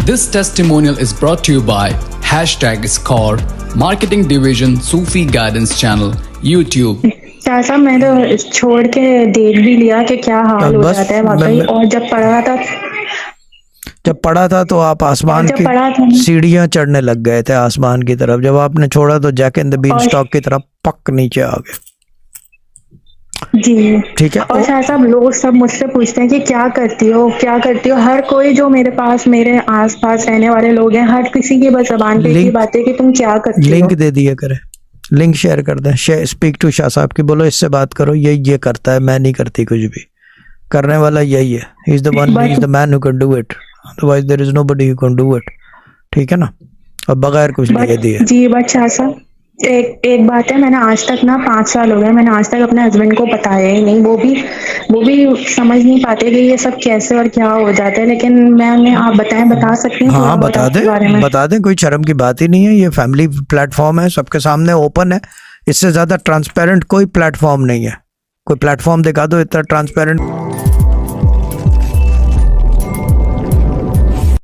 This testimonial is brought to you by #Score, Marketing Division, Sufi Guidance Channel, YouTube. ऐसा मैं तो छोड़ के देख भी लिया कि क्या हाल हो जाता है वाकई। और जब पढ़ा था तो आप आसमान की सीढ़ियां चढ़ने लग गए थे आसमान की तरफ। जब आपने छोड़ा तो Jack and the beanstalk की तरफ पक नीचे आ गए। जी ठीक है। और साहब लोग सब मुझसे पूछते हैं कि क्या करती हो क्या करती हो। हर कोई जो मेरे आसपास रहने वाले लोग हैं, हर किसी की बस जबान पे की बात है कि तुम क्या करती हो। लिंक दे दिया करें, लिंक शेयर कर दें। स्पीक टू शाह साहब की, बोलो इससे बात करो, ये करता है, मैं नहीं करती कुछ भी। करने वाला यही है। He is the man who can do it, otherwise there is nobody who can do it. ठीक है ना। और बगैर कुछ लिए दिए। जी बट शाह साहब एक बात है, मैंने आज तक ना 5 साल हो गए, मैंने आज तक अपने हस्बैंड को बताया ही नहीं। वो भी समझ नहीं पाते कि ये सब कैसे और क्या हो जाता है। लेकिन मैं आप बता सकती हूँ? हाँ बता दें, कोई शर्म की बात ही नहीं है। ये फैमिली प्लेटफॉर्म है, सबके सामने ओपन है। इससे ज्यादा ट्रांसपेरेंट कोई प्लेटफॉर्म नहीं है। कोई प्लेटफॉर्म दिखा दो इतना ट्रांसपेरेंट।